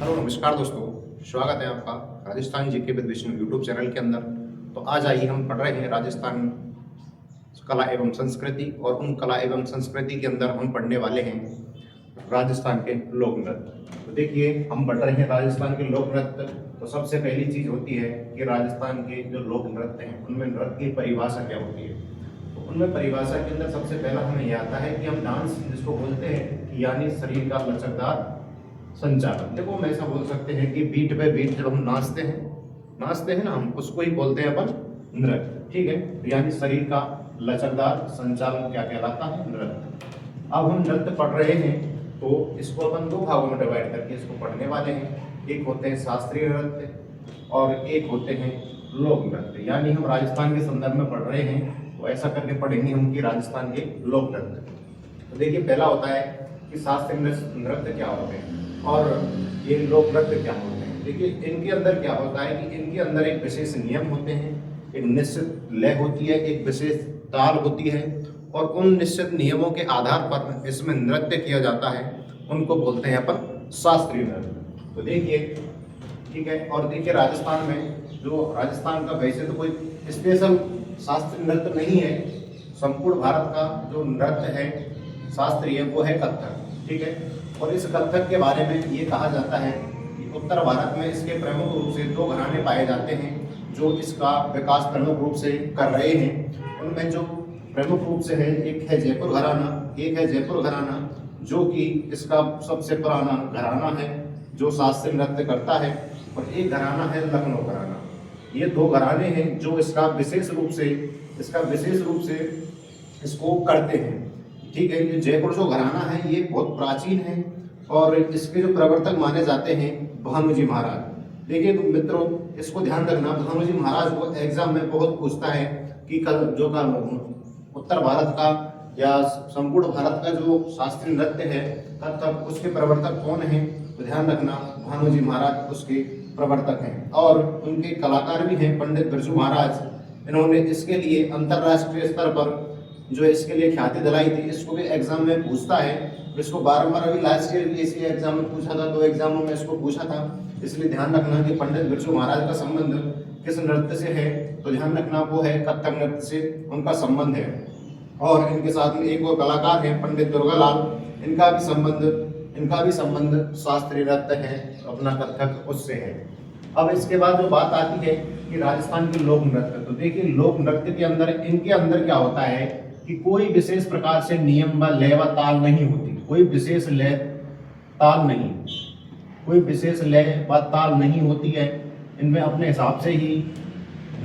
Hello नमस्कार दोस्तों, स्वागत है आपका Rajasthan GK with Vishnu YouTube channel के अंदर। तो आज आइए हम पढ़ रहे हैं राजस्थान कला एवं संस्कृति, और उन कला एवं संस्कृति के अंदर हम पढ़ने वाले हैं राजस्थान के लोक नृत्य। तो देखिए, हम पढ़ रहे हैं राजस्थान के लोक नृत्य। तो सबसे पहली चीज होती है कि राजस्थान के जो लोक नृत्य हैं उनमें नृत्य की परिभाषा क्या होती है। तो उनमें परिभाषा के अंदर सबसे पहला हमें यह आता है कि हम डांस जिसको बोलते हैं कि यानी शरीर का लचकदार संचालन। देखो, हम ऐसा बोल सकते हैं कि बीट पे बीट जब हम नाचते हैं ना, हम उसको ही बोलते हैं अपन नृत्य। ठीक है, तो यानी शरीर का लचकदार संचालन क्या कहलाता है? नृत्य। अब हम नृत्य पढ़ रहे हैं तो इसको अपन दो भागों में डिवाइड करके इसको पढ़ने वाले हैं। एक होते हैं शास्त्रीय नृत्य और एक होते हैं लोक नृत्य। यानी हम राजस्थान के संदर्भ में पढ़ रहे हैं तो ऐसा करके पढ़ेंगे हम कि राजस्थान के लोक नृत्य। तो देखिए, पहला होता है कि शास्त्रीय नृत्य क्या होते हैं और ये लोक नृत्य क्या होते हैं। देखिए, इनके अंदर क्या होता है कि इनके अंदर एक विशेष नियम होते हैं, एक निश्चित लय होती है, एक विशेष ताल होती है, और उन निश्चित नियमों के आधार पर इसमें नृत्य किया जाता है। उनको बोलते हैं अपन शास्त्रीय नृत्य। तो देखिए, ठीक है, और देखिए राजस्थान में जो राजस्थान का वैसे तो कोई स्पेशल शास्त्रीय नृत्य नहीं है। संपूर्ण भारत का जो नृत्य है शास्त्रीय वो है कथक। ठीक है, और इस कथक के बारे में ये कहा जाता है कि उत्तर भारत में इसके प्रमुख रूप से दो घराने पाए जाते हैं जो इसका विकास प्रमुख रूप से कर रहे हैं। उनमें जो प्रमुख रूप से है, एक है जयपुर घराना, जो कि इसका सबसे पुराना घराना है जो शास्त्रीय नृत्य करता है, और एक घराना है लखनऊ घराना। ये दो घराने हैं जो इसका विशेष रूप से इसको करते हैं। ठीक है, ये जयपुर जो घराना है ये बहुत प्राचीन है और इसके जो प्रवर्तक माने जाते हैं भानुजी महाराज। देखिए तो मित्रों, इसको ध्यान रखना, भानुजी महाराज को एग्जाम में बहुत पूछता है कि कल उत्तर भारत का या संपूर्ण भारत का जो शास्त्रीय नृत्य है कथक, उसके प्रवर्तक कौन है। तो ध्यान रखना, भानुजी महाराज उसके प्रवर्तक हैं, और उनके कलाकार भी हैं पंडित बिरजू महाराज। इन्होंने इसके लिए अंतरराष्ट्रीय स्तर पर जो इसके लिए ख्याति दिलाई थी। इसको भी एग्जाम में पूछता है, इसको बार अभी लास्ट ईयर इसी एग्जाम में पूछा था, 2 एग्जामों में इसको पूछा था। इसलिए ध्यान रखना कि पंडित बिरजू महाराज का संबंध किस नृत्य से है। तो ध्यान रखना वो है कथक नृत्य से उनका संबंध है। और इनके साथ में एक और कलाकार है पंडित दुर्गालाल, इनका भी संबंध शास्त्रीय नृत्य है, अपना कथक उससे है। अब इसके बाद जो बात आती है कि राजस्थान के लोक नृत्य। तो देखिए, लोक नृत्य के अंदर इनके अंदर क्या होता है कि कोई विशेष प्रकार से नियम व लय व ताल नहीं होती। कोई विशेष लय ताल नहीं होती है। इनमें अपने हिसाब से ही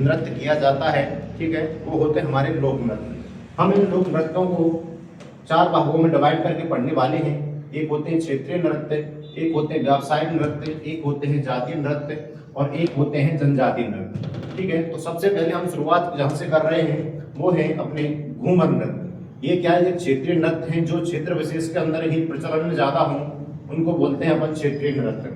नृत्य किया जाता है। ठीक है, वो होते हैं हमारे लोक नृत्य। हम इन लोक नृत्यों को 4 भागों में डिवाइड करके पढ़ने वाले हैं। एक होते हैं क्षेत्रीय नृत्य, एक होते हैं व्यावसायिक नृत्य, एक होते हैं जातीय नृत्य, और एक होते हैं जनजातीय नृत्य। ठीक है, तो सबसे पहले हम शुरुआत जहाँ से कर रहे हैं वो है अपने घूमर नृत्य। ये क्या है? क्षेत्रीय नृत्य हैं जो क्षेत्र विशेष के अंदर ही प्रचलन में ज्यादा हों, उनको बोलते हैं अपन क्षेत्रीय नृत्य।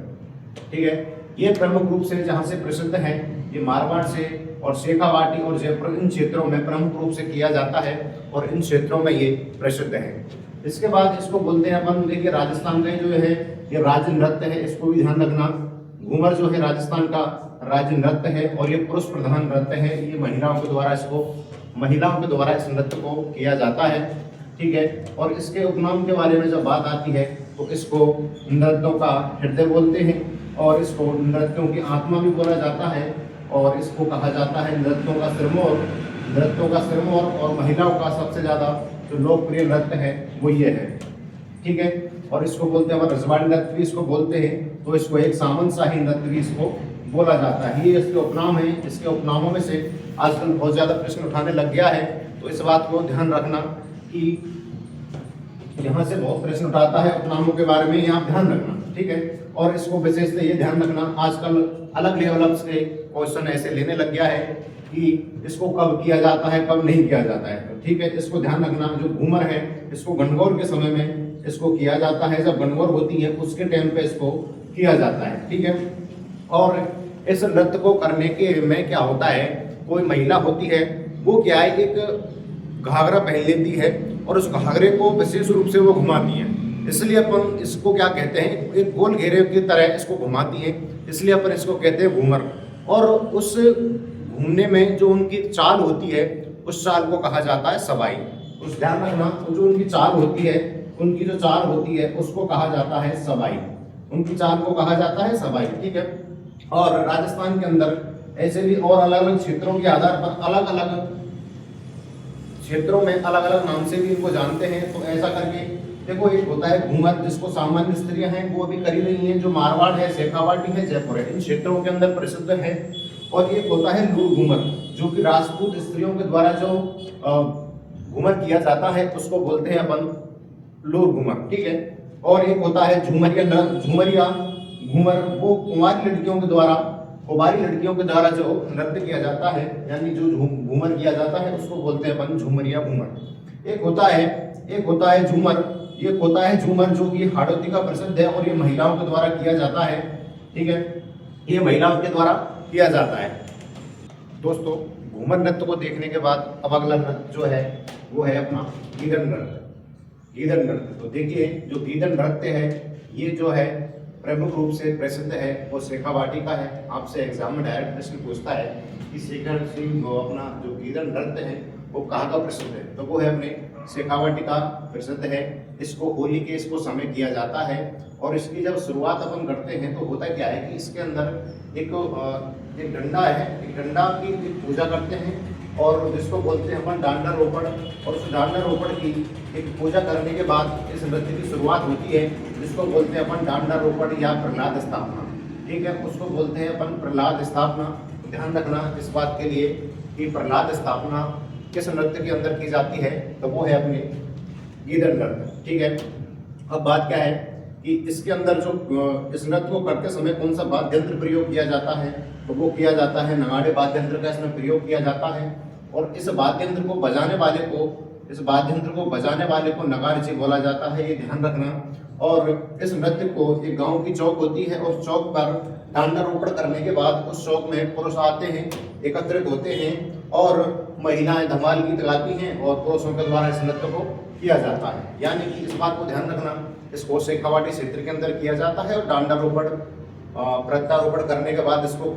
ठीक है, ये प्रमुख रूप से जहाँ से प्रसिद्ध है ये मारवाड़ से और शेखावाटी और जयपुर, इन क्षेत्रों में प्रमुख रूप से किया जाता है और इन क्षेत्रों में ये प्रसिद्ध है। इसके बाद इसको बोलते हैं अपन, देखिए राजस्थान का जो है ये राज्य नृत्य है, इसको भी ध्यान रखना। घूमर जो है राजस्थान का राज्य नृत्य है और ये पुरुष प्रधान नृत्य है। ये महिलाओं के द्वारा इस नृत्य को किया जाता है। ठीक है, और इसके उपनाम के बारे में जब बात आती है तो इसको नृत्यों का हृदय बोलते हैं, और इसको नृत्यों की आत्मा भी बोला जाता है, और इसको कहा जाता है नृत्यों का सिरमौर। और महिलाओं का सबसे ज्यादा जो लोकप्रिय नृत्य है वो ये है। ठीक है, और इसको बोलते हैं रजवाड़ी नृत्य भी इसको बोलते हैं, तो इसको एक सामंतशाही नृत्य भी इसको बोला जाता है। ये इसके उपनाम है। इसके उपनामों में से आजकल बहुत ज्यादा प्रश्न उठाने लग गया है, तो इस बात को ध्यान रखना कि यहाँ से बहुत प्रश्न उठाता है उपनामों के बारे में, यहाँ ध्यान रखना। ठीक है, और इसको विशेषतः ये ध्यान रखना, आजकल अलग लेवल से क्वेश्चन ऐसे लेने लग गया है कि इसको कब किया जाता है कब नहीं किया जाता है। तो ठीक है, इसको ध्यान रखना। जो घूमर है इसको गणगौर के समय में इसको किया जाता है, जब गणगौर होती है उसके टाइम पे इसको किया जाता है। ठीक है, और इस नृत्य को करने के में क्या होता है, कोई महिला होती है वो क्या है, एक घाघरा पहन लेती है और उस घाघरे को विशेष रूप से वो घुमाती है। इसलिए अपन इसको क्या कहते हैं, एक गोल घेरे की तरह इसको घुमाती है, इसलिए अपन इसको कहते हैं घूमर। और उस घूमने में जो उनकी चाल होती है उस चाल को कहा जाता है सवाई। उस ध्यान रखना, तो जो उनकी चाल होती है, उनकी जो चाल होती है उसको कहा जाता है सवाई, उनकी चाल को कहा जाता है सवाई, ठीक है। और राजस्थान के अंदर ऐसे भी और अलग अलग क्षेत्रों के आधार पर अलग अलग क्षेत्रों में अलग अलग नाम से भी इनको जानते हैं। तो ऐसा करके देखो, एक होता है घूमर जिसको सामान्य स्त्रियां हैं वो अभी करी रही हैं, जो मारवाड़ है, शेखावाटी है, जयपुर है, इन क्षेत्रों के अंदर प्रसिद्ध है। और एक होता है लूर घूमर, जो कि राजपूत स्त्रियों के द्वारा जो घूमर किया जाता है उसको बोलते हैं अपन लूर घूमर, ठीक है। और एक होता है झूमरिया घूमर, वो कुमारी लड़कियों के द्वारा, कुमारी लड़कियों के द्वारा जो नृत्य किया जाता है, यानी जो घूमर किया जाता है उसको बोलते हैं अपन झूमरिया घूमर। एक होता है झूमर, ये होता है झूमर जो कि हाड़ौती का प्रसिद्ध है और ये महिलाओं के द्वारा किया जाता है, ठीक है, ये महिलाओं के द्वारा किया जाता है। दोस्तों, घूमर नृत्य को देखने के बाद अब अगला नृत्य जो है वो है अपना गीदड़ नृत्य। गीदड़ नृत्य, तो देखिए जो गीदड़ नृत्य है ये जो है प्रमुख रूप से प्रसिद्ध है और शेखावाटी का है। आपसे एग्जाम में डायरेक्ट प्रश्न पूछता है कि अपना जो गीदड़ नृत्य है वो कहाँ का प्रसिद्ध है, तो वो है अपने शेखावाटी का प्रसिद्ध है। इसको होली के इसको समय किया जाता है और इसकी जब शुरुआत अपन करते हैं तो होता क्या है कि इसके अंदर एक डंडा है, एक डंडा की पूजा करते हैं और जिसको बोलते हैं अपन डांडा रोपड़। और उस डांडा रोपड़ की एक पूजा करने के बाद इस नृत्य की शुरुआत होती है, जिसको बोलते हैं अपन डांडा रोपड़ या प्रहलाद स्थापना, ठीक है, उसको बोलते हैं अपन प्रहलाद स्थापना। ध्यान रखना इस बात के लिए कि प्रहलाद स्थापना किस नृत्य के अंदर की जाती है, तो वो है अपने गीदड़ नृत्य, ठीक है। अब बात क्या है कि इसके अंदर जो इस नृत्य को करते समय कौन सा वाद्य यंत्र प्रयोग किया जाता है, तो वो किया जाता है नगाड़े वाद्य यंत्र का इसमें प्रयोग किया जाता है। और इस वाद्य यंत्र को बजाने वाले को नगाड़ची बोला जाता है, ये ध्यान रखना। और इस नृत्य को एक गांव की चौक होती है और चौक पर डांडा रोपड़ करने के बाद उस चौक में पुरुष आते हैं, एकत्रित होते हैं और महिलाएं धमाल गीत गाती हैं और पुरुषों के द्वारा इस नृत्य को किया जाता है। यानी कि इस बात को ध्यान रखना, इसको शेखावाटी क्षेत्र के अंदर किया जाता है और डांडा रोपड़ प्रत्यारोपण करने के बाद इसको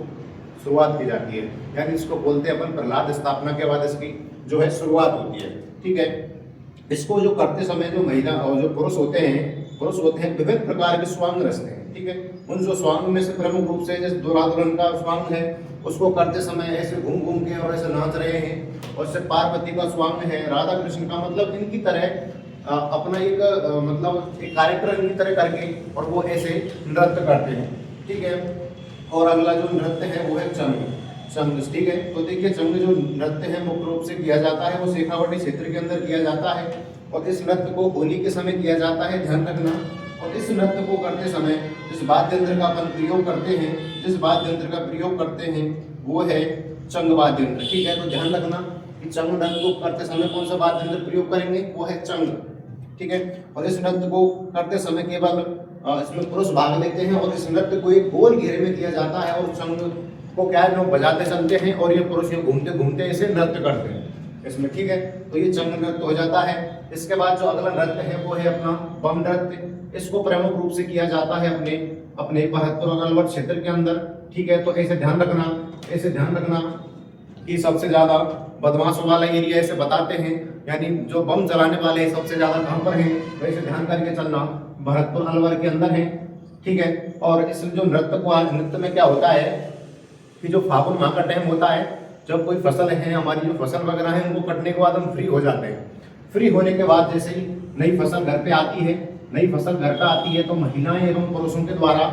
शुरुआत की जाती है, यानी इसको बोलते हैं अपन प्रहलाद स्थापना के बाद इसकी जो है शुरुआत होती है, ठीक है। इसको जो करते समय जो महिला और जो पुरुष होते हैं विभिन्न प्रकार के स्वांग रचते हैं, ठीक है। उन जो स्वांग में से प्रमुख रूप से जैसे दूल्हा दुल्हन का स्वांग है, उसको करते समय ऐसे घूम घूम के और ऐसे नाच रहे हैं। और जैसे पार्वती का स्वांग है, राधा कृष्ण का, मतलब इनकी तरह अपना एक मतलब एक कार्यक्रम इनकी तरह करके और वो ऐसे नृत्य करते हैं, ठीक है। और अगला जो नृत्य है वो है चंग, ठीक है। तो देखिए चंग जो नृत्य है मुख्य रूप से किया जाता है वो शेखावाटी क्षेत्र के अंदर किया जाता है और इस नृत्य को होली के समय किया जाता है, ध्यान रखना। और इस नृत्य को करते समय जिस वाद्य यंत्र का अपन प्रयोग करते हैं वो है चंग वाद्य यंत्र, ठीक है। तो ध्यान रखना कि चंग नृत्य को करते समय कौन सा वाद्य यंत्र प्रयोग करेंगे, वो है चंग, ठीक है। और इस नृत्य को करते समय केवल इसमें पुरुष भाग लेते हैं और इस नृत्य को एक गोल घेरे में किया जाता है और चंग को क्या है लोग बजाते चलते हैं और ये पुरुष घूमते घूमते इसे नृत्य करते हैं इसमें, ठीक है। तो ये चंग नृत्य हो जाता है। इसके बाद जो अगला नृत्य है वो है अपना बम नृत्य। इसको प्रमुख रूप से किया जाता है अपने भरतपुर और अलवर क्षेत्र के अंदर, ठीक है। तो ऐसे ध्यान रखना कि सबसे ज्यादा बदमाशों वाला एरिया ऐसे बताते हैं, यानी जो बम चलाने वाले सबसे ज्यादा कहाँ पर हैं, तो ऐसे ध्यान करके चलना, भरतपुर अलवर के अंदर है, ठीक है। और इस जो नृत्य में क्या होता है कि जो फागुन माह का टाइम होता है, जब कोई फसल है हमारी, जो फसल वगैरह है उनको कटने के बाद हम फ्री हो जाते हैं। फ्री होने के बाद जैसे ही नई फसल घर पे आती है तो महिलाएं एवं पुरुषों के द्वारा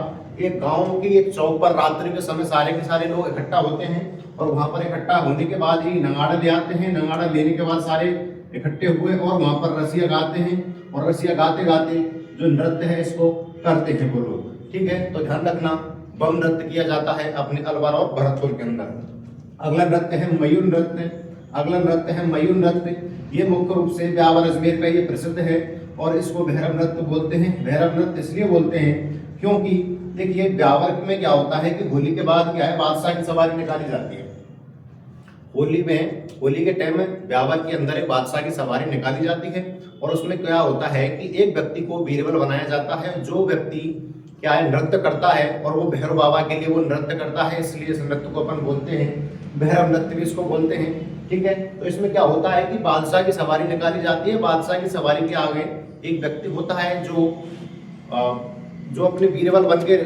एक गांव की एक चौक पर रात्रि के समय सारे के सारे लोग इकट्ठा होते हैं और वहां पर इकट्ठा होने के बाद ही नगाड़ा ले आते हैं। नगाड़ा लेने के बाद सारे इकट्ठे हुए और वहां पर रसिया गाते हैं और रसिया गाते गाते जो नृत्य है इसको करते हैं वो लोग, ठीक है। तो ध्यान रखना बम नृत्य किया जाता है अपने अलवर और भरतपुर के अंदर। अगला नृत्य है मयूर नृत्य। ये मुख्य रूप से ब्यावर अजमेर का ये प्रसिद्ध है और इसको भैरव नृत्य बोलते हैं। भैरव नृत्य इसलिए बोलते हैं क्योंकि देखिए ब्यावर में क्या होता है कि होली के बाद क्या है बादशाह की सवारी निकाली जाती है होली के टाइम में ब्यावर के अंदर एक बादशाह की सवारी निकाली जाती है और उसमें क्या होता है कि एक व्यक्ति को बीरबल बनाया जाता है। जो व्यक्ति क्या है नृत्य करता है और वो भैरव बाबा के लिए वो नृत्य करता है, इसलिए इस नृत्य को अपन बोलते हैं भैरव नृत्य भी इसको बोलते हैं। ठीक है, तो इसमें क्या होता है कि बादशाह की सवारी निकाली जाती है। बादशाह की सवारी के आगे एक व्यक्ति होता है जो अपने बीरबल बन के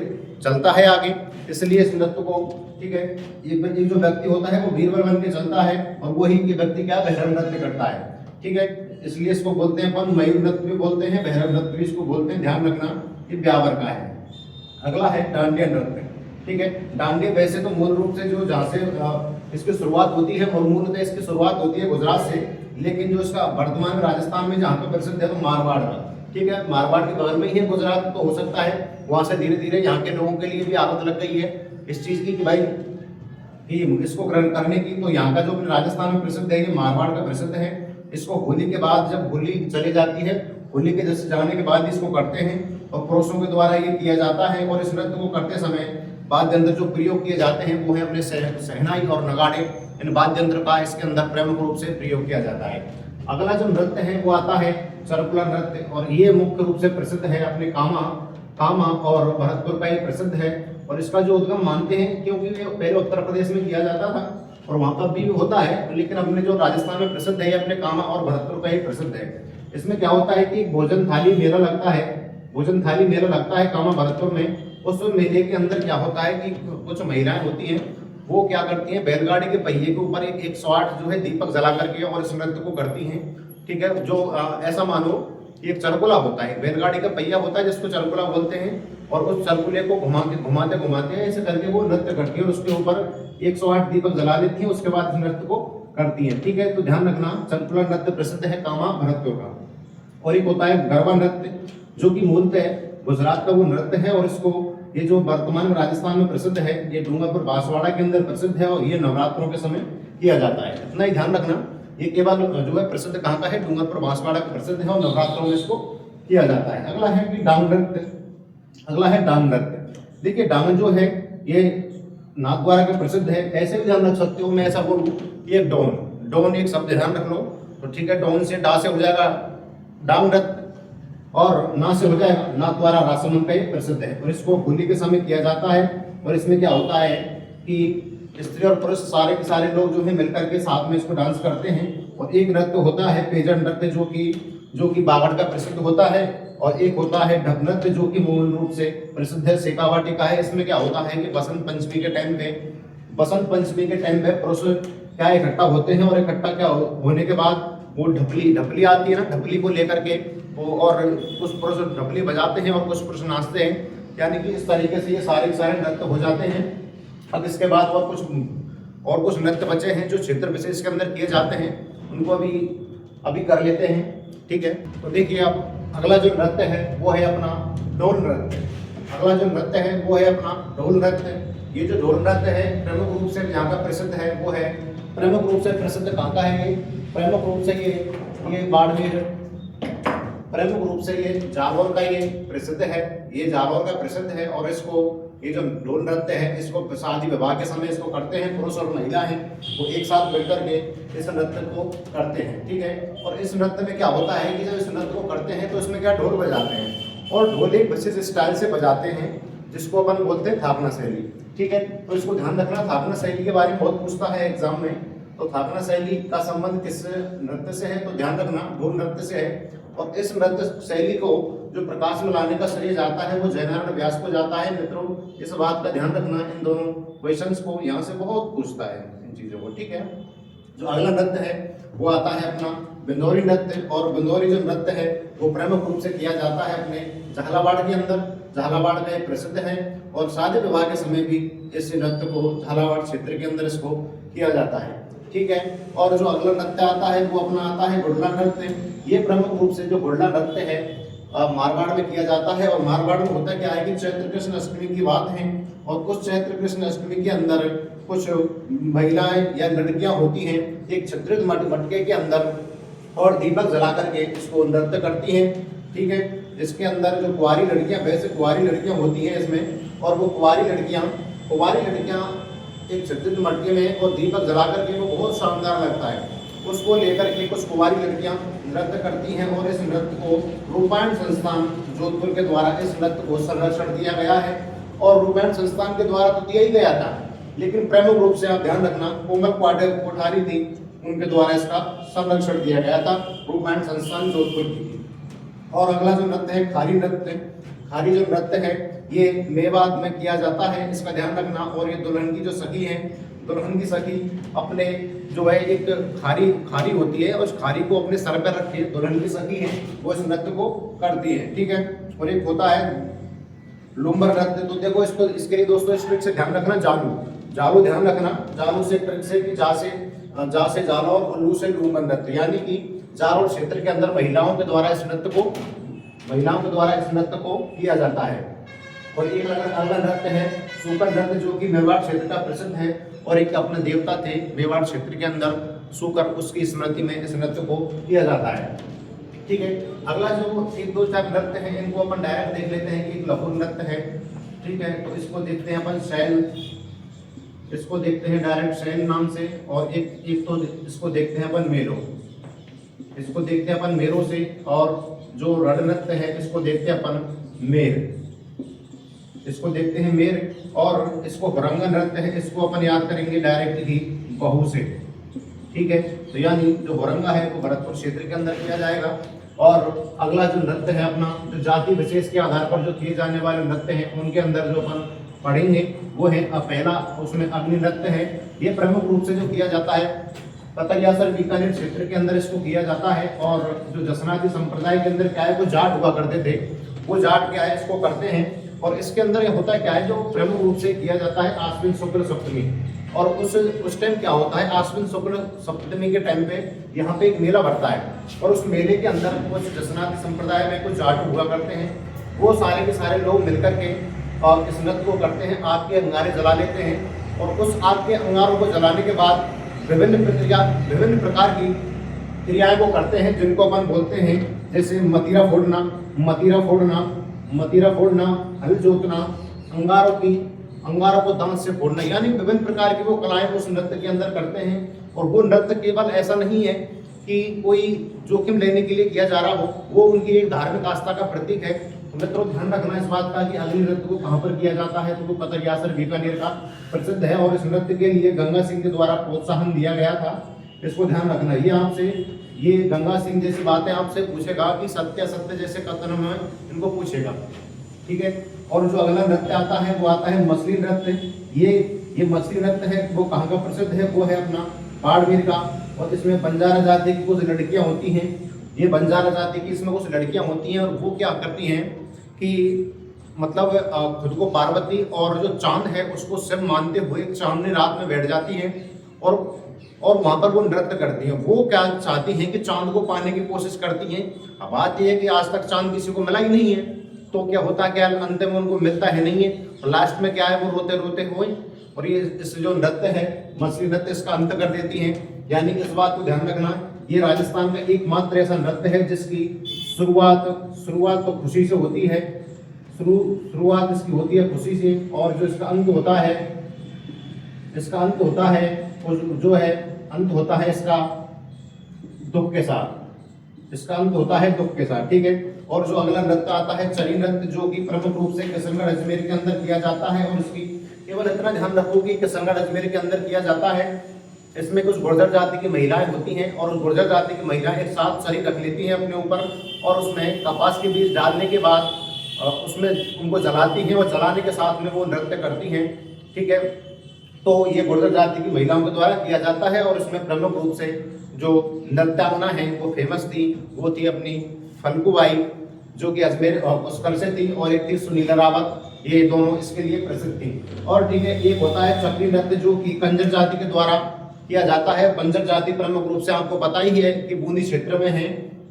चलता है आगे, इसलिए इस नृत्य को, ठीक है, एक जो व्यक्ति होता है वो बीरबल बन के चलता है और वही व्यक्ति क्या भैरव नृत्य करता है। ठीक है, इसलिए इसको बोलते हैं अपन मयूर नृत्य भी बोलते हैं, भैरव नृत्य भी इसको बोलते हैं। ध्यान रखना ये ब्यावर का है। अगला है डांडिया नृत्य। ठीक है, डांडिया वैसे तो मूल रूप से जो जहाँ से इसकी शुरुआत होती है और मूलतः इसकी शुरुआत होती है गुजरात से, लेकिन जो इसका वर्तमान में राजस्थान में जहाँ पे प्रसिद्ध है तो मारवाड़ का। ठीक है, मारवाड़ के बगल में ही है गुजरात, तो हो सकता है वहां से धीरे धीरे यहाँ के लोगों के लिए भी आदत लग गई है इस चीज की कि भाई कि इसको ग्रहण करने की। तो यहाँ का जो राजस्थान में प्रसिद्ध है ये मारवाड़ का प्रसिद्ध है। इसको होली के बाद जब होली चली जाती है, होली के जैसे जाने के बाद इसको करते हैं और पुरुषों के द्वारा ये किया जाता है। और इस नृत्य को करते समय वाद्य यंत्र जो प्रयोग किए जाते हैं वो है अपने शहनाई और नगाड़े। इन वाद्य यंत्र का इसके अंदर प्रमुख रूप से प्रयोग किया जाता है। अगला जो नृत्य है वो आता है चरकुला नृत्य, और ये मुख्य रूप से प्रसिद्ध है अपने कामा और भरतपुर का ये प्रसिद्ध है। और इसका जो उद्गम मानते हैं क्योंकि ये पहले उत्तर प्रदेश में किया जाता था और वहां पर भी होता है, लेकिन अपने जो राजस्थान में प्रसिद्ध है अपने कामा और भरतपुर का ये प्रसिद्ध है। इसमें क्या होता है कि भोजन थाली मेला लगता है, भोजन थाली मेला लगता है कामा भरतपुर में। उस मेले के अंदर क्या होता है कि कुछ महिलाएं होती हैं, वो क्या करती हैं बैलगाड़ी के पहिए के ऊपर एक 108 जो है दीपक जला करके और इस नृत्य को करती हैं। ठीक है, जो ऐसा मानो कि एक चरकुला होता है, बैलगाड़ी का पहिया होता है जिसको चरकुला बोलते हैं, और उस चरकुले को घुमाते घुमाते ऐसे करके वो नृत्य करती है और उसके ऊपर 108 दीपक जला देती है, उसके बाद इस नृत्य को करती है। ठीक है, तो ध्यान रखना चरकुला नृत्य प्रसिद्ध है कामा भरतपुर का। और एक होता है गरबा नृत्य जो कि मूलतः गुजरात का वो नृत्य है, और इसको ये जो वर्तमान में राजस्थान में प्रसिद्ध है ये डूंगरपुर बांसवाड़ा के अंदर प्रसिद्ध है और ये नवरात्रों के समय किया जाता है। इतना ही ध्यान रखना, ये केवल जो है प्रसिद्ध कहाँ का है, डूंगरपुर बांसवाड़ा का प्रसिद्ध है और नवरात्रों में इसको किया जाता है। अगला है कि डांग नृत्य। अगला है डांग नृत्य। देखिए डांग जो है ये नाथद्वारा का प्रसिद्ध है। ऐसे भी ध्यान रख सकते हो, मैं ऐसा बोलूँ कि एक डोन एक शब्द ध्यान रख लो तो ठीक है, डोन से डा से हो जाएगा डांग नृत्य और ना से हो जाएगा नाथद्वारा। राजसमंद का ये प्रसिद्ध है और इसको होली के समय किया जाता है। और इसमें क्या होता है कि स्त्री और पुरुष सारे के सारे लोग जो है मिलकर के साथ में इसको डांस करते हैं। और एक नृत्य होता है पेजर नृत्य जो कि बागड़ का प्रसिद्ध होता है, और एक होता है ढप नृत्य जो कि मूल रूप से प्रसिद्ध है शेखावाटी का है। इसमें क्या होता है कि बसंत पंचमी के टाइम पे पुरुष क्या इकट्ठा होते हैं और इकट्ठा क्या होने के बाद वो ढपली आती है ना, ढपली को लेकर के और कुछ पुरुष ढपली बजाते हैं और कुछ पुरुष नाचते हैं, यानी कि इस तरीके से ये सारे नृत्य हो जाते हैं। अब इसके बाद और कुछ नृत्य बचे हैं जो क्षेत्र विशेष के अंदर किए जाते हैं, उनको अभी कर लेते हैं। ठीक है, तो देखिए अब अगला जो नृत्य है वो है अपना ढोल नृत्य। अगला जो नृत्य है वो है अपना ढोल नृत्य। ये जो ढोल नृत्य है प्रमुख रूप से यहाँ का प्रसिद्ध है वो है प्रमुख रूप से प्रसिद्ध कहाँ का है, ये प्रमुख रूप से ये बाड़मेर, प्रमुख रूप से ये जालौर का ये प्रसिद्ध है, ये जालौर का प्रसिद्ध है। और इसको ये जो ढोल नृत्य है इसको शादी विवाह के समय इसको करते हैं, पुरुष और महिला हैं वो एक साथ मिलकर के इस नृत्य को करते हैं। ठीक है, और इस नृत्य में क्या होता है कि जब इस नृत्य को करते हैं तो इसमें क्या ढोल बजाते हैं और ढोल एक विशेष स्टाइल से बजाते हैं जिसको अपन बोलते हैं थापना शैली। ठीक है, तो इसको ध्यान रखना, थापना शैली के बारे में बहुत पूछता है एग्जाम में। तो थापना शैली का संबंध किस नृत्य से है, तो ध्यान रखना ढोल नृत्य से है। और इस नृत्य शैली को जो प्रकाश में लाने का श्रेय जाता है वो जयनारायण व्यास को जाता है। मित्रों इस बात का ध्यान रखना, इन दोनों क्वेश्चंस को यहाँ से बहुत पूछता है इन चीजों को। ठीक है, जो अगला नृत्य है वो आता है अपना बिंदौरी नृत्य। और बिंदौरी जो नृत्य है वो प्रमुख रूप से किया जाता है अपने झालावाड़ के अंदर, झालावाड़ में प्रसिद्ध है। और शादी विवाह के समय भी इस नृत्य को झालावाड़ क्षेत्र के अंदर इसको किया जाता है। ठीक है, और जो अगला नृत्य आता है वो अपना आता है गुड़ला नृत्य। ये प्रमुख रूप से जो गुड़ला नृत्य है मारवाड़ में किया जाता है। और मारवाड़ में होता क्या है कि चैत्र कृष्ण अष्टमी की बात है और उस चैत्र कृष्ण अष्टमी के अंदर कुछ महिलाएं या लड़कियां होती हैं एक छिद्रित मटके के अंदर और दीपक जला करके इसको नृत्य करती हैं। ठीक है, इसके अंदर जो कुंवारी लड़कियां, वैसे कुंवारी लड़कियां होती हैं इसमें, और वो कुंवारी लड़कियां एक छिद्रित मटके में और दीपक जला करके वो बहुत शानदार लगता है। उसको लेकर के कुछ कुंवारी लड़कियां नृत्य करती हैं और इस नृत्य को रूपायण संस्थान जोधपुर के द्वारा इस नृत्य को संरक्षण दिया गया है। और रूपायण संस्थान के द्वारा तो दिया ही गया था, लेकिन प्रमुख रूप से आप ध्यान रखना कोमल कोठारी थी, उनके द्वारा इसका संरक्षण दिया गया था, रूपायण संस्थान जोधपुर की। और अगला जो नृत्य है खारी नृत्य। खारी जो नृत्य है ये मेवात में किया जाता है, इसका ध्यान रखना। और ये दुल्हन की जो सखी है, दुल्हन की सखी अपने जो है एक खारी होती है, उस खारी को अपने सर पर रख के दुल्हन की सखी है वो इस नृत्य को करती है, ठीक है। और एक होता है लुम्बर नृत्य। तो देखो इसको, इसके लिए दोस्तों इस ट्रिक से ध्यान रखना, जालू ध्यान रखना, जालू से ट्रिक से कि जा से जालो और लू से लुम्बर नृत्य, यानी कि जालोर क्षेत्र के अंदर महिलाओं के द्वारा इस नृत्य को किया जाता है। और एक अगला नृत्य है सूकर नृत्य, जो कि मेवाड़ क्षेत्र का प्रसिद्ध है। और एक अपने देवता थे मेवाड़ क्षेत्र के अंदर सूकर, उसकी स्मृति में इस नृत्य को किया जाता है, ठीक है। अगला जो एक दो चार नृत्य हैं इनको अपन डायरेक्ट देख लेते हैं कि एक लघु नृत्य है, ठीक है। तो इसको देखते हैं अपन शैल, इसको देखते हैं डायरेक्ट शैल नाम से। और एक तो इसको देखते हैं अपन मेरो, इसको देखते हैं अपन मेरो से। और जो रण नृत्य है इसको देखते हैं अपन मेर, इसको देखते हैं मेर। और इसको भरंग नृत्य है, इसको अपन याद करेंगे डायरेक्ट ही बहू से, ठीक है। तो यानी जो भरंगा है वो भरतपुर क्षेत्र के अंदर किया जाएगा। और अगला जो नृत्य है अपना, जो जाति विशेष के आधार पर जो किए जाने वाले नृत्य हैं उनके अंदर जो अपन पढ़ेंगे वो है पहला, उसमें अग्नि नृत्य है। ये प्रमुख रूप से जो किया जाता है कतरियासर बीकानेर क्षेत्र के अंदर इसको किया जाता है। और जो जसनाती संप्रदाय के अंदर क्या है, वो जाट हुआ करते थे, वो जाट क्या है इसको करते हैं। और इसके अंदर ये होता है क्या है, जो प्रमुख रूप से किया जाता है आश्विन शुक्ल सप्तमी। और उस टाइम क्या होता है, आश्विन शुक्ल सप्तमी के टाइम पे यहाँ पे एक मेला भरता है। और उस मेले के अंदर कुछ जसनाती संप्रदाय में कुछ जाट हुआ करते हैं, वो सारे के सारे लोग मिलकर के और इस नृत्य को करते हैं, आग के अंगारे जला लेते हैं। और उस आग के अंगारों को जलाने के बाद विभिन्न प्रकार की क्रियाएं वो करते हैं, जिनको अपन बोलते हैं जैसे मतीरा फोड़ना, हल जोतना, अंगारों को दांत से फोड़ना, यानी विभिन्न प्रकार की वो कलाएं उस नृत्य के अंदर करते हैं। और वो नृत्य केवल ऐसा नहीं है कि कोई जोखिम लेने के लिए किया जा रहा हो, वो उनकी एक धार्मिक आस्था का प्रतीक है। तो मित्रों ध्यान रखना इस बात का कि अग्नि नृत्य को कहाँ पर किया जाता है, तो वो कतरियासर बीकानेर का प्रसिद्ध है। और इस नृत्य के लिए गंगा सिंह के द्वारा प्रोत्साहन दिया गया था, इसको ध्यान रखना। ये आपसे ये गंगा सिंह जैसी बातें आपसे पूछेगा कि सत्य असत्य जैसे कथन में इनको पूछेगा, ठीक है। और जो अगला नृत्य आता है वो आता है मछली नृत्य। ये मछली नृत्य है, वो कहाँ का प्रसिद्ध है, वो है अपना बाड़मेर का। और इसमें बंजारा जाति की कुछ लड़कियां होती हैं, ये बंजारा जाति की इसमें कुछ लड़कियां होती हैं। और वो क्या करती हैं कि मतलब खुद को पार्वती और जो चांद है उसको शिव मानते हुए चांदनी रात में बैठ जाती हैं और वहां पर वो नृत्य करती हैं। वो क्या चाहती हैं कि चांद को पाने की कोशिश करती हैं। अब बात यह है कि आज तक चांद किसी को मिला ही नहीं है, तो क्या होता क्या अंत में उनको मिलता है नहीं है, और लास्ट में क्या है वो रोते रोते हुए और ये इस जो नृत्य है मछली नृत्य इसका अंत कर देती हैं। यानी इस बात को ध्यान रखना, ये राजस्थान में एकमात्र ऐसा नृत्य है जिसकी शुरुआत तो खुशी से होती है, शुरुआत इसकी होती है खुशी से। और जो इसका अंत होता है, इसका अंत होता है जो है अंत होता है इसका दुख के साथ, इसका अंत होता है दुख के साथ, ठीक है। और जो अगला नृत्य आता है चरी नृत्य, जो कि प्रमुख रूप से किशनगढ़ अजमेर के अंदर किया जाता है। और इसकी केवल इतना ध्यान रखो कि किशनगढ़ अजमेर के अंदर किया जाता है। इसमें कुछ गुर्जर जाति की महिलाएं होती हैं और उस गुर्जर जाति की महिलाएं एक साथ चरी रख लेती हैं अपने ऊपर और उसमें कपास के बीज डालने के बाद उसमें उनको जलाती हैं और जलाने के साथ में वो नृत्य करती हैं, ठीक है। तो ये गुर्जर जाति की महिलाओं के द्वारा किया जाता है। और इसमें प्रमुख रूप से जो नृत्यांगना है वो फेमस थी, वो थी अपनी फनकुबाई, जो कि अजमेर उसकल से थी, और एक थी सुनीला रावत, ये दोनों इसके लिए प्रसिद्ध थी। और ठीक है, एक होता है चक्री नृत्य, जो कि कंजर जाति के द्वारा किया जाता है। बंजर जाति प्रमुख रूप से आपको पता ही है कि बूंदी क्षेत्र में है,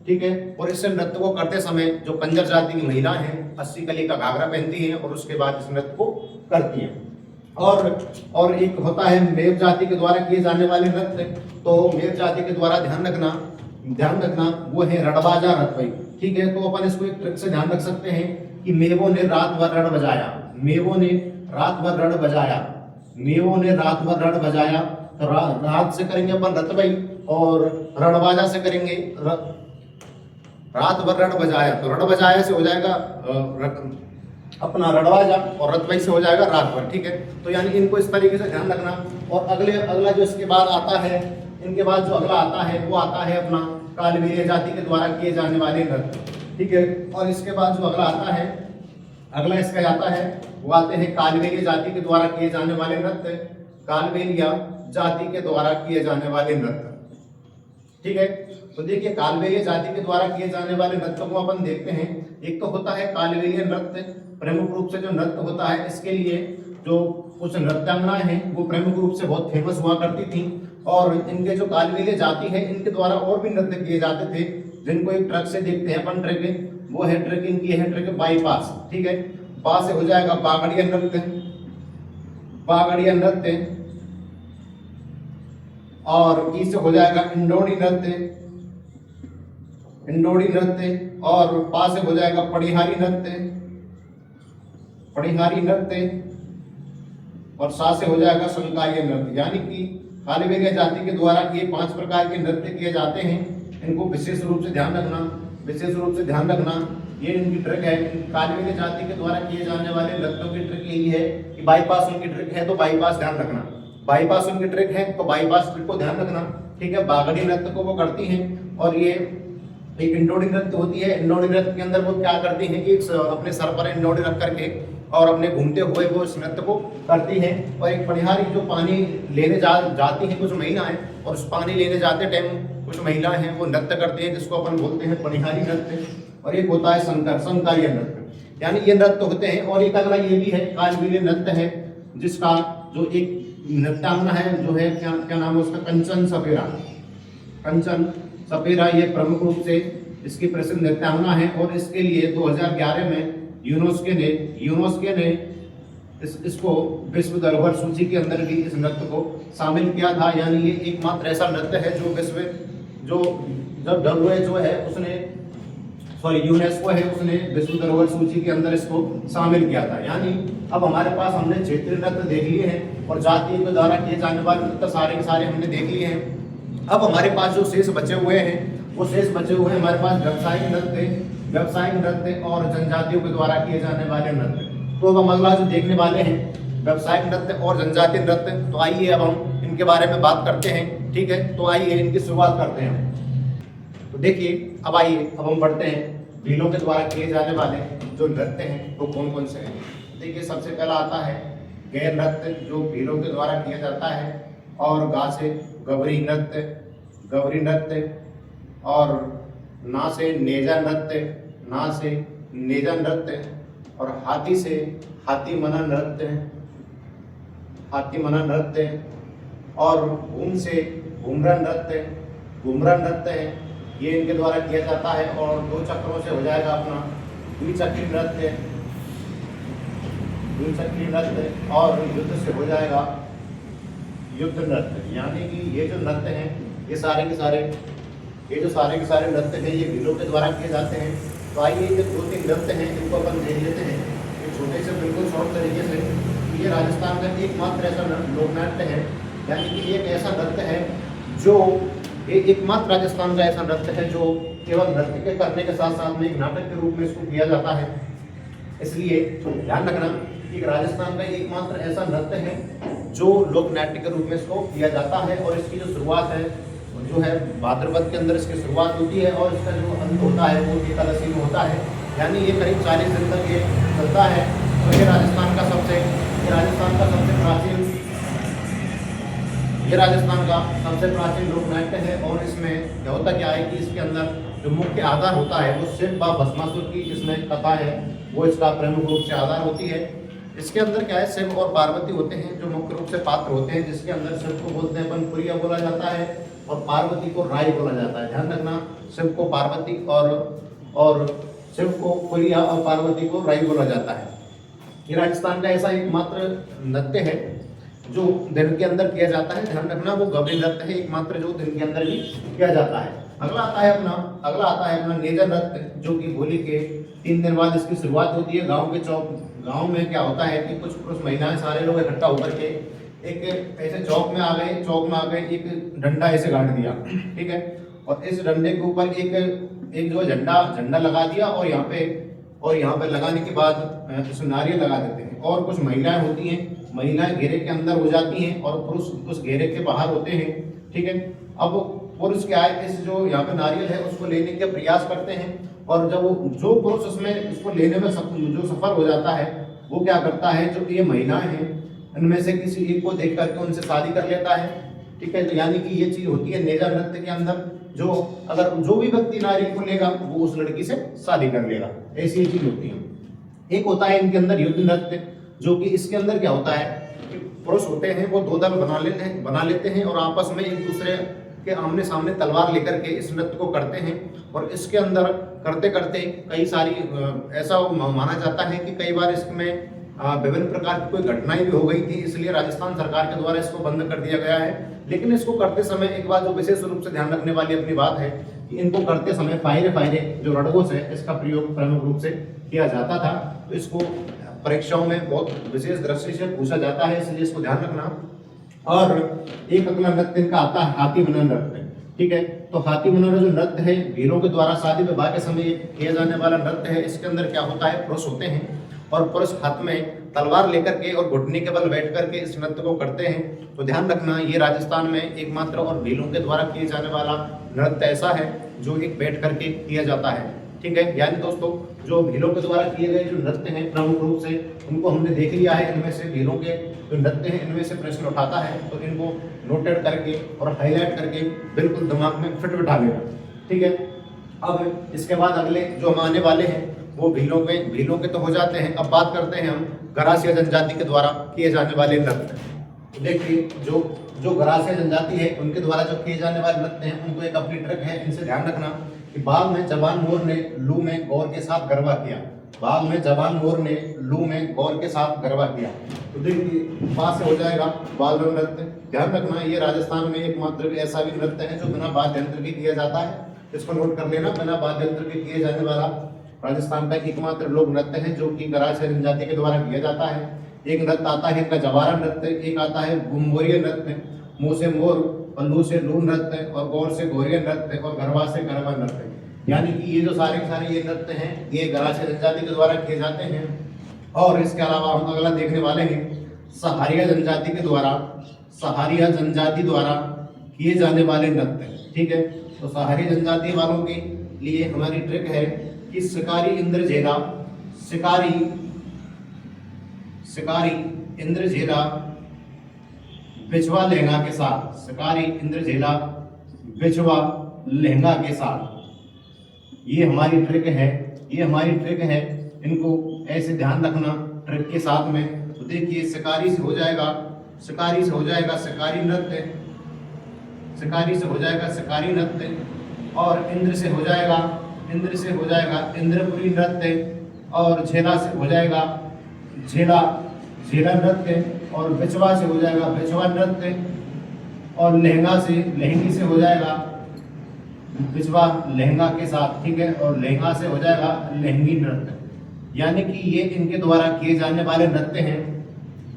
ठीक है। और इस नृत्य को करते समय जो कंजर जाति की महिला हैं 80 कली का घाघरा पहनती हैं और उसके बाद इस नृत्य को करती हैं। और एक होता है मेव जाति के द्वारा किए जाने वाले नृत्य। तो मेव जाति के द्वारा ध्यान रखना वो है रणबाजा रतवई, ठीक है। तो अपन इसको एक ट्रिक से ध्यान रख सकते हैं कि मेवों ने रात भर रण बजाया, मेवों ने रात भर रण बजाया, नेवों ने रात भर रण बजाया, तो रात से करेंगे अपन रतबई, और रणबाजा से करेंगे रात भर रण बजाया, तो रण बजाया से हो जाएगा अपना रणबाजा, और रतबई से हो जाएगा रात भर। ठीक है, तो यानी इनको इस तरीके से ध्यान रखना। और अगला जो इसके बाद आता है, इनके बाद जो अगला आता है वो आता है अपना कालबेलिया जाति के द्वारा किए जाने वाले नृत्य। ठीक है, और इसके बाद जो अगला आता है, अगला इसका आता है वो आते हैं कालबेलिया जाति के द्वारा किए जाने वाले नृत्य, कालबेलिया जाति के द्वारा किए जाने वाले नृत्य। ठीक है, तो देखिए कालबेलिया जाति के द्वारा किए जाने वाले नृत्य को अपन देखते हैं। एक तो होता है कालबेलिया नृत्य, प्रमुख रूप से जो नृत्य होता है इसके लिए जो कुछ नृत्यांगनाएं हैं वो प्रमुख रूप से बहुत फेमस हुआ करती थी, और इनके जो कालबेलिया जाति है इनके द्वारा और भी नृत्य किए जाते थे, जिनको एक ट्रक से देखते हैं अपन, ट्रक वो है ट्रक इनकी है ट्रक बाईपास। ठीक है, पास से हो जाएगा बागड़िया नृत्य, बागड़िया नृत्य, और ई से हो जाएगा इंडोड़ी नृत्य, इंडोड़ी नृत्य, और पा से हो जाएगा पड़िहारी नृत्य, पड़िहारी नृत्य, और सा से हो जाएगा संकाय नृत्य। यानी कि कालबेलिया जाति के द्वारा किए 5 प्रकार के नृत्य किए जाते हैं। इनको विशेष रूप से ध्यान रखना, विशेष रूप से ध्यान रखना। ये इनकी ट्रिक है, कालबेलिया जाति के द्वारा किए जाने वाले नृत्यों की ट्रिक यही है कि बाईपास उनकी ट्रिक है, तो बाईपास ध्यान रखना, बाईपास उनकी ट्रिक है तो बाईपास ट्रिक को ध्यान रखना। ठीक है, बागड़ी नृत्य को वो करती हैं, और ये एक इंडोड़ी नृत्य होती है। इंडोड़ी नृत्य के अंदर वो क्या करती हैं कि अपने सर पर इंडोड़ी रख करके और अपने घूमते हुए वो इस नृत्य को करती हैं। और एक पनिहारी जो पानी लेने जाती हैं कुछ महिलाएं, और उस पानी लेने जाते टाइम कुछ महिलाएं हैं वो नृत्य करते हैं, जिसको अपन बोलते हैं पनिहारी नृत्य। और एक होता है संकाय नृत्य, यानी ये नृत्य होते हैं। और एक अगला ये भी है कालबेलिया नृत्य है, जिसका जो एक नृत्यांगना है जो है क्या नाम है उसका, कंचन सपेरा, कंचन सपेरा ये प्रमुख रूप से इसकी प्रसिद्ध नृत्यांगना है। और इसके लिए 2011 में यूनेस्को ने इसको विश्व धरोहर सूची के अंदर भी इस नृत्य को शामिल किया था। यानी ये एकमात्र ऐसा नृत्य है जो WHO है उसने यूनेस्को है उसने विश्व धरोहर सूची के अंदर इसको शामिल किया था। यानी अब हमारे पास हमने क्षेत्रीय नृत्य देख लिए हैं और जाति के द्वारा किए जाने वाले नृत्य सारे के सारे हमने देख लिए हैं। अब हमारे पास जो शेष बचे हुए हैं वो शेष बचे हुए हैं हमारे पास व्यावसायिक नृत्य और जनजातियों के द्वारा किए जाने वाले नृत्य। तो अब हम अगला जो देखने वाले हैं व्यावसायिक नृत्य और जनजातीय नृत्य, तो आइए अब हम इनके बारे में बात करते हैं। ठीक है, तो आइए इनकी शुरुआत करते हैं। तो देखिए अब आइए अब हम पढ़ते हैं भीलों के द्वारा किए जाने वाले जो नृत्य हैं वो कौन कौन से हैं। देखिए सबसे पहला आता है गैर नृत्य जो भीलों के द्वारा किया जाता है, और गा से गवरी नृत्य, और ना से नेजा नृत्य, और हाथी से हाथीमना नृत्य, और घूम से घुमरा नृत्य है, ये इनके द्वारा किया जाता है। और 2 चक्रों से हो जाएगा अपना द्विचक्री नृत्य, और युद्ध से हो जाएगा युद्ध नृत्य। यानी कि ये जो नृत्य हैं ये सारे के सारे नृत्य हैं ये भीलों के द्वारा किए जाते हैं। तो आइए ये 2-3 नृत्य हैं इनको अपन देख लेते हैं ये छोटे से बिल्कुल शॉर्ट तरीके से। ये राजस्थान का एकमात्र ऐसा लोक नृत्य है, यानी कि एक ऐसा नृत्य है जो एकमात्र राजस्थान का ऐसा नृत्य है जो केवल नृत्य के करने के साथ साथ में एक नाटक के रूप में इसको किया जाता है। इसलिए ध्यान रखना कि राजस्थान का एकमात्र ऐसा नृत्य है जो लोक नाट्य के रूप में इसको किया जाता है। और इसकी जो शुरुआत है जो है भाद्रपद के अंदर इसकी शुरुआत होती है, और इसका जो अंत होता है वो एकादशी में होता है। यानी ये करीब 40 दिन तक ये चलता है। और ये राजस्थान का सबसे प्राचीन लोक नाट्य है। और इसमें क्या होता क्या है कि इसके अंदर जो मुख्य आधार होता है वो शिव व भस्मासुर की इसमें कथा है, वो इसका प्रमुख रूप से आधार होती है। इसके अंदर क्या है शिव और पार्वती होते हैं जो मुख्य रूप से पात्र होते हैं, जिसके अंदर शिव को बोलते हैं अपन पुरिया बोला जाता है और पार्वती को राई बोला जाता है। ध्यान रखना, शिव को पार्वती और शिव को पुरिया और पार्वती को राई बोला जाता है। ये राजस्थान का ऐसा एकमात्र नृत्य है जो दिन के अंदर किया जाता है। ध्यान रखना वो गवरी नृत्य है एकमात्र जो दिन के अंदर भी किया जाता है। अगला आता है अपना नेजा नृत्य, जो कि होली के 3 दिन बाद इसकी शुरुआत होती है। गांव में क्या होता है कि कुछ पुरुष महिलाएं सारे लोग इकट्ठा होकर के एक ऐसे चौक में आ गए, एक डंडा ऐसे गाड़ दिया, ठीक है, और इस डंडे के ऊपर एक जो झंडा लगा दिया, और यहाँ पे लगाने के बाद इसमें नारियल लगा देते हैं। और कुछ महिलाएं होती हैं, महिलाएं घेरे के अंदर हो जाती हैं और पुरुष उस घेरे के बाहर होते हैं, ठीक है। अब पुरुष क्या है, इस जो यहाँ पे नारियल है उसको लेने के प्रयास करते हैं, और जब जो पुरुष उसमें उसको लेने में जो सफल हो जाता है, वो क्या करता है, जो ये महिलाएं हैं इनमें से किसी एक को देख करके उनसे शादी कर लेता है, ठीक है। तो यानी कि ये चीज होती है नेजा नृत्य के अंदर, जो भी व्यक्ति नारियल को लेगा वो उस लड़की से शादी कर लेगा, ऐसी ये चीज होती है। एक होता है इनके अंदर युद्ध नृत्य, जो कि इसके अंदर क्या होता है कि पुरुष होते हैं वो दो दल बना लेते हैं और आपस में एक दूसरे के आमने सामने तलवार लेकर के इस नृत्य को करते हैं। और इसके अंदर करते करते कई सारी ऐसा माना जाता है कि कई बार इसमें विभिन्न प्रकार की कोई घटनाएं भी हो गई थी, इसलिए राजस्थान सरकार के द्वारा इसको बंद कर दिया गया है। लेकिन इसको करते समय एक बात जो विशेष रूप से ध्यान रखने वाली अपनी बात है कि इनको करते समय फायरे जो रडगोस है इसका प्रयोग प्रमुख रूप से किया जाता था। तो इसको परीक्षाओं में बहुत विशेष दृष्टि से पूछा जाता है, इसलिए इसको ध्यान रखना। और एक अगला नृत्य इनका आता है हाथी मनन नृत्य, ठीक है। तो हाथी मनन जो नृत्य है वीरों के द्वारा शादी विवाह के समय किया जाने वाला नृत्य है। इसके अंदर क्या होता है, पुरुष होते हैं और पुरुष हाथ में तलवार लेकर के और घुटने के बल बैठ करके इस नृत्य को करते हैं। तो ध्यान रखना ये राजस्थान में एकमात्र और भीलों के द्वारा किए जाने वाला नृत्य ऐसा है जो एक बैठ करके किया जाता है, ठीक है। यानी दोस्तों जो भीलों के द्वारा किए गए जो नृत्य हैं प्रमुख रूप से उनको हमने देख लिया है। इनमें से भीलों के जो नृत्य हैं इनमें से प्रश्न उठाता है तो इनको नोटेड करके और हाईलाइट करके बिल्कुल दिमाग में फिट बिठा लेना, ठीक है। अब इसके बाद अगले जो हम आने वाले हैं वो भीलों के तो हो जाते हैं। अब बात करते हैं हम गरासिया जनजाति के द्वारा किए जाने वाले नृत्य। तो देखिए जो गरासिया जनजाति है उनके द्वारा जो किए जाने वाले नृत्य हैं उनको एक अपनी ट्रिक है, इनसे ध्यान रखना कि बाग में जवान मोर ने लू में गौर के साथ गरबा किया। बाग में जवान मोर ने लू में गौर के साथ गरबा किया। तो देखिए वहां से हो जाएगा बाल नृत्य। ध्यान रखना ये राजस्थान में एकमात्र ऐसा भी नृत्य है जो बिना वाद्य यंत्र के किया जाता है, इसको नोट कर लेना। बिना वाद्य यंत्र के किए जाने वाला राजस्थान का एकमात्र लोक नृत्य है जो कि गरासिया जनजाति के द्वारा किया जाता है। एक नृत्य आता है इनका जवारा नृत्य, एक आता है गुम्बोरिया नृत्य, मुंह से मोर, पल्लू से लू नृत्य और गौर से गौरिया नृत्य और गरबा से गरबा नृत्य। यानी कि ये जो सारे के सारे ये नृत्य हैं ये गरासिया जनजाति के द्वारा किए जाते हैं। और इसके अलावा हम अगला देखने वाले हैं सहारिया जनजाति द्वारा किए जाने वाले नृत्य, ठीक है। तो सहारिया जनजाति वालों के लिए हमारी ट्रिक है कि शिकारी इंद्र झेला बिछवा लहंगा के साथ, शिकारी इंद्र झेला बिछवा लहंगा के साथ, ये हमारी ट्रिक है। इनको ऐसे ध्यान रखना ट्रिक के साथ में। तो देखिए शिकारी से हो जाएगा शिकारी नृत्य, और इंद्र से हो जाएगा इंद्रपुरी नृत्य, और झेला से हो जाएगा झेला नृत्य, और बिछवा से हो जाएगा बिछवा नृत्य, और लहंगी से हो जाएगा बिछवा लहंगा के साथ, ठीक है। और लहंगा से हो जाएगा लहंगी नृत्य। यानी कि ये इनके द्वारा किए जाने वाले नृत्य हैं।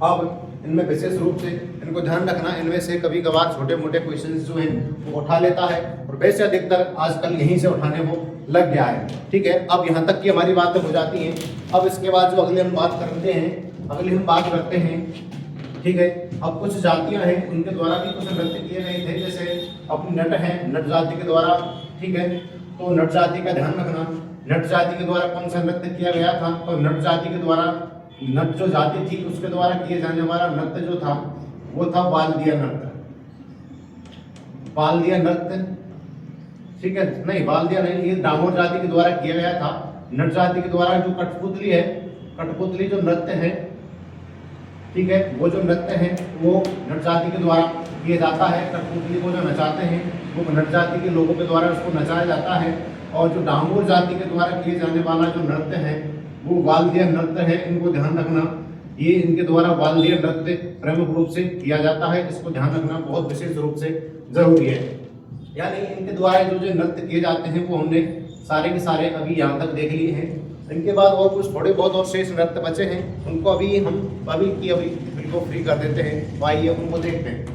अब इनमें विशेष रूप से इनको ध्यान रखना, इनमें से कभी कभार छोटे मोटे क्वेश्चन जो हैं वो उठा लेता है, और वैसे अधिकतर आजकल यहीं से उठाने वो लग गया है, ठीक है। अब यहाँ तक की हमारी बातें हो जाती हैं। अब इसके बाद जो अगली हम बात करते हैं, ठीक है। अब कुछ जातियां हैं उनके द्वारा भी कुछ नृत्य किए गए थे, जैसे अपनी नट है, नट जाति के द्वारा, ठीक है। तो नट जाति का ध्यान रखना, नट जाति के द्वारा कौन सा नृत्य किया गया था। तो नट जाति के द्वारा, नट जो जाति थी उसके द्वारा किए जाने वाला नृत्य जो था वो था बालदिया नृत्य, ठीक है। नहीं, बालदिया नहीं, ये डामोर जाति के द्वारा किया गया था। नट जाति के द्वारा जो कठपुतली जो नृत्य है, ठीक है, वो जो नृत्य है वो नट जाति के द्वारा किया जाता है। कठपुतली को जो नचाते हैं वो नट जाति के लोगों के द्वारा उसको नचाया जाता है। और जो डामोर जाति के द्वारा किए जाने वाला जो नृत्य है वो वालदिया नृत्य है। इनको ध्यान रखना, ये इनके द्वारा वालदिया नृत्य प्रमुख रूप से किया जाता है, इसको ध्यान रखना बहुत विशेष रूप से जरूरी है। यानी इनके द्वारा जो नृत्य किए जाते हैं वो हमने सारे के सारे अभी यहाँ तक देख लिए हैं। इनके बाद और कुछ थोड़े बहुत और शेष नृत्य बचे हैं, उनको अभी बिल्कुल फ्री कर देते हैं। तो आइए उनको देखते हैं।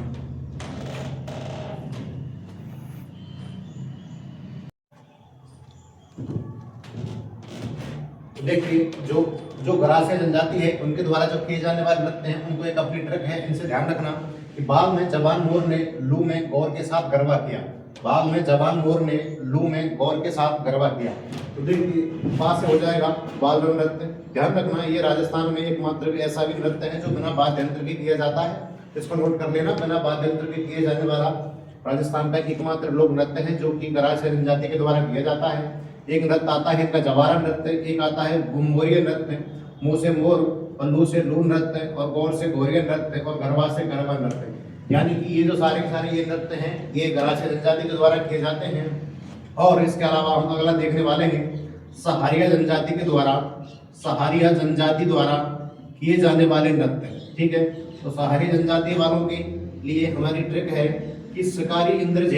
देखिए जो जो गरासिया जनजाति है उनके द्वारा जो किए जाने वाले नृत्य हैं, उनको एक अपनी ट्रिक है, इनसे ध्यान रखना कि बाल में जबान मोर ने लू में गौर के साथ गरबा किया। बाल में जबान मोर ने लू में गौर के साथ गरबा किया। तो देखिए वहां से हो जाएगा बाल नृत्य। ध्यान रखना ये राजस्थान में एकमात्र ऐसा भी नृत्य है जो बिना वाद्य यंत्र के किया जाता है। इसको नोट कर लेना, बिना वाद्य यंत्र के किए जाने वाला राजस्थान का एकमात्र लोक नृत्य है जो कि गरासिया जनजाति के द्वारा किया जाता है। एक नृत्य आता है इनका जवारा नृत्य, एक आता है गुमोरिया नृत्य, मुंह से मोर और लू से लू नृत्य और गौर से गौरिया नृत्य और गरबा से गरबा नृत्य। यानी कि ये जो सारे के सारे ये नृत्य हैं ये गरासिया जनजाति के द्वारा किए जाते हैं। और इसके अलावा हम अगला देखने वाले हैं सहारिया जनजाति द्वारा किए जाने वाले नृत्य। ठीक है, तो सहारिया जनजाति वालों के लिए हमारी ट्रिक है कि शिकारी इंद्र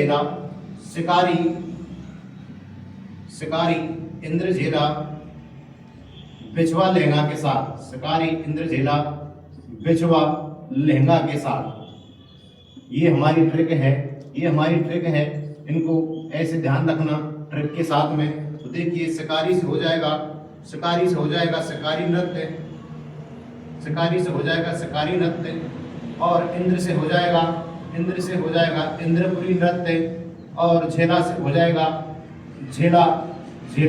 झेला बिछवा लहंगा के साथ, शिकारी इंद्र झेला बिछवा लहंगा के साथ, ये हमारी ट्रिक है। इनको ऐसे ध्यान रखना ट्रिक के साथ में। तो देखिए शिकारी से हो जाएगा शिकारी नृत्य और इंद्र से हो जाएगा इंद्रपुरी नृत्य और झेला से हो जाएगा झेला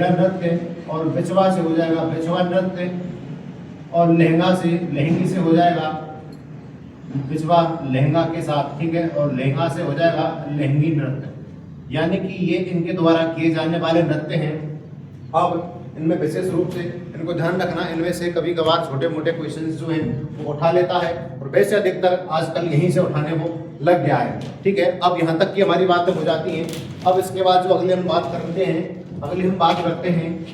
नृत्य और बिछवा से हो जाएगा बिछवा नृत्य और लहंगी से हो जाएगा बिछवा लहंगा के साथ। ठीक है, और लहंगा से हो जाएगा लहंगी नृत्य। यानी कि ये इनके द्वारा किए जाने वाले नृत्य हैं। अब इनमें विशेष रूप से इनको ध्यान रखना, इनमें से कभी कभार छोटे मोटे क्वेश्चंस जो हैं वो उठा लेता है और वैसे अधिकतर आजकल यहीं से उठाने वो लग गया है। ठीक है, अब यहाँ तक की हमारी बातें हो जाती हैं। अब इसके बाद जो अगले हम बात करते हैं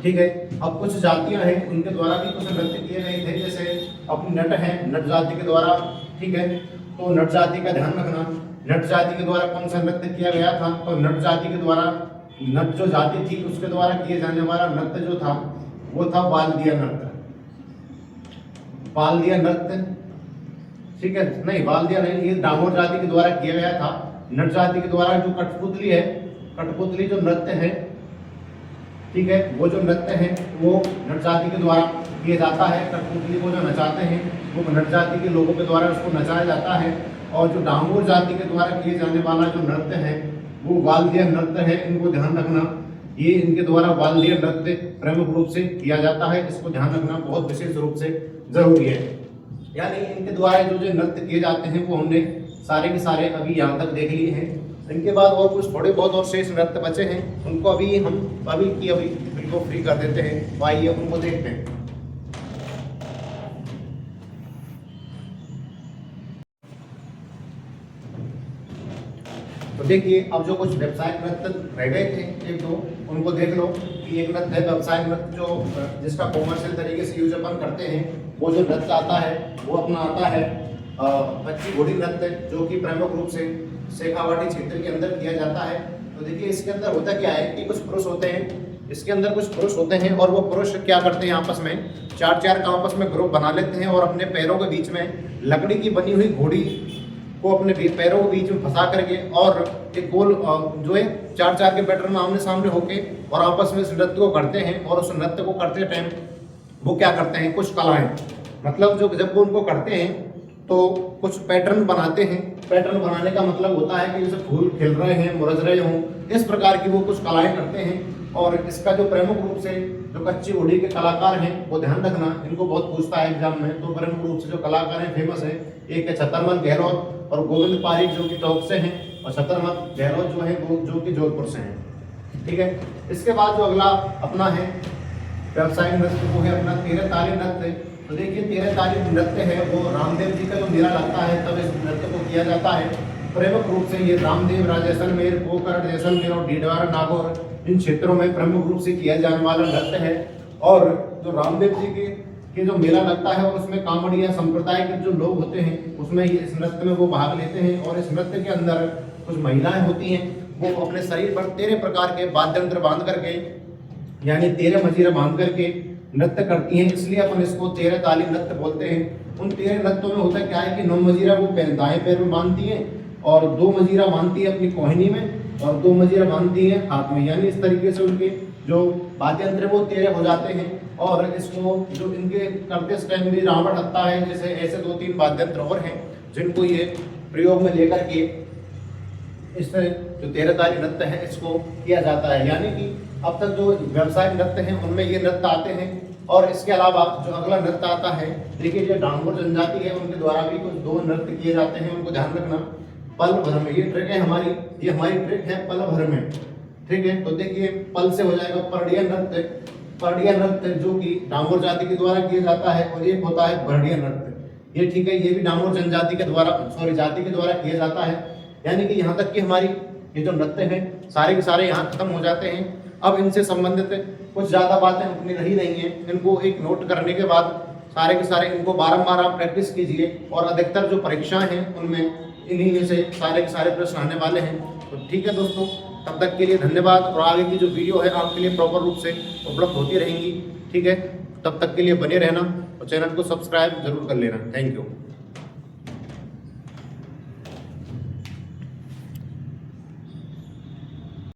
ठीक है, अब कुछ जातियां हैं उनके द्वारा भी कुछ नृत्य किए गए थे, जैसे अपनी नट है, नट जाति के द्वारा। ठीक है, तो नट जाति का ध्यान रखना, नट जाति के द्वारा कौन सा नृत्य किया गया था। तो नट जाति के द्वारा, नट जो जाति थी उसके द्वारा किए जाने वाला नृत्य जो था वो था बालदिया नृत्य। ठीक है, नहीं बालदिया नहीं, ये डामोर जाति के द्वारा किया गया था। नट जाति के द्वारा जो कठपुतली जो नृत्य है, ठीक है, वो जो नृत्य है वो नट जाति के द्वारा किया जाता है। कठपुतली को जो नचाते हैं वो नट जाति के लोगों के द्वारा उसको नचाया जाता है। और जो डामोर जाति के द्वारा किए जाने वाला जो नृत्य है वो बालदिया नृत्य है। इनको ध्यान रखना, ये इनके द्वारा बालदिया नृत्य प्रमुख रूप से किया जाता है। इसको ध्यान रखना बहुत विशेष रूप से जरूरी है। यानी इनके द्वारा जो नृत्य किए जाते हैं वो हमने सारे के सारे अभी यहाँ तक देख लिए हैं। इनके बाद और कुछ थोड़े बहुत और शेष नृत्य बचे हैं, उनको अभी बिल्कुल फ्री कर देते हैं। तो आइए उनको देखते हैं। तो देखिए अब जो कुछ व्यावसायिक नृत्य रह गए थे एक दो, उनको देख लो कि एक नृत्य है व्यावसायिक नृत्य जो जिसका कॉमर्शियल तरीके से यूज अपन करते हैं। वो जो नृत्य आता है वो अपना आता है बच्ची घोड़ी नृत्य, जो कि प्रमुख रूप से शेखावाटी क्षेत्र के अंदर किया जाता है। तो देखिए इसके अंदर होता क्या है कि कुछ पुरुष होते हैं, और वो पुरुष क्या करते हैं आपस में चार का आपस में ग्रुप बना लेते हैं और अपने पैरों के बीच में लकड़ी की बनी हुई घोड़ी को अपने पैरों के बीच में फंसा करके और एक गोल जो है चार के पैटर्न में आमने सामने होके और आपस में इस नृत्य को करते हैं। और उस नृत्य को करते टाइम वो क्या करते हैं, कुछ कलाएं, मतलब जो जब वो उनको करते हैं तो कुछ पैटर्न बनाते हैं। पैटर्न बनाने का मतलब होता है कि जैसे फूल खिल रहे हैं, मुरझ रहे हों, इस प्रकार की वो कुछ कलाएं करते हैं। और इसका जो प्रमुख रूप से जो कच्ची घोड़ी के कलाकार हैं वो ध्यान रखना, इनको बहुत पूछता है एग्जाम में। तो प्रमुख रूप से जो कलाकार हैं फेमस है, एक है छतरमल गहलोत और गोविंद पारीक जो कि टॉप से हैं, और छतरमल गहलोत जो है वो जो कि जोधपुर से हैं। ठीक है, इसके बाद जो अगला अपना है व्यावसायिक नृत्य वो है अपना 13 ताली नृत्य। तो देखिए 13 ताली नृत्य है वो रामदेव जी का जो मेला लगता है तब इस नृत्य को किया जाता है। प्रमुख रूप से ये रामदेव, जैसलमेर, पोखरण, जैसलमेर और डीडवार, नागौर इन क्षेत्रों में प्रमुख रूप से किया जाने वाला नृत्य है। और जो रामदेव जी के जो मेला लगता है और उसमें कांवड़िया संप्रदाय के जो लोग होते हैं उसमें इस नृत्य में वो भाग लेते हैं। और इस नृत्य के अंदर कुछ महिलाएं होती हैं, वो अपने शरीर पर 13 प्रकार के वाद्य यंत्र बांध करके यानी 13 मजीरा बांध करके नृत्य करती हैं, इसलिए अपन इसको 13 ताली नृत्य बोलते हैं। उन 13 नृत्यों में होता क्या है कि 9 मजीरा वो दाएं पैर में बांधती हैं और 2 मजीरा बांधती है अपनी कोहनी में और 2 मजीरा बांधती है हाथ में। यानी इस तरीके से उनके जो वाद्य यंत्र वो 13 हो जाते हैं। और इसको जो इनके करते टाइम भी रावण हत्ता है, जैसे ऐसे 2-3 वाद्य यंत्र और हैं जिनको ये प्रयोग में लेकर के इस जो 13 ताली नृत्य है इसको किया जाता है। यानी कि अब तक जो व्यवसायिक नृत्य हैं उनमें ये नृत्य आते हैं। और इसके अलावा जो अगला नृत्य आता है, देखिए जो डांगोर जनजाति है उनके द्वारा भी कुछ 2 नृत्य किए जाते हैं, उनको ध्यान रखना। पल भर में ये ट्रिक है हमारी, ये हमारी ट्रिक है पल भर में, ठीक है। तो देखिए पल से हो जाएगा परडिया नृत्य। परडिया नृत्य जो कि डांगोर जाति के द्वारा किया जाता है और ये होता है बरडिया नृत्य। ये ठीक है, ये भी डांगोर जनजाति के द्वारा जाति के द्वारा किया जाता है। यानी कि यहाँ तक कि हमारी ये जो नृत्य हैं सारे के सारे यहाँ खत्म हो जाते हैं। अब इनसे संबंधित कुछ ज़्यादा बातें अपनी रही नहीं हैं, इनको एक नोट करने के बाद सारे के सारे इनको बारंबार आप प्रैक्टिस कीजिए और अधिकतर जो परीक्षाएं हैं उनमें इन्हीं में से सारे के सारे प्रश्न आने वाले हैं। तो ठीक है दोस्तों, तब तक के लिए धन्यवाद। और आगे की जो वीडियो है आपके लिए प्रॉपर रूप से उपलब्ध होती रहेंगी, ठीक है। तब तक के लिए बने रहना और चैनल को सब्सक्राइब जरूर कर लेना। Thank you.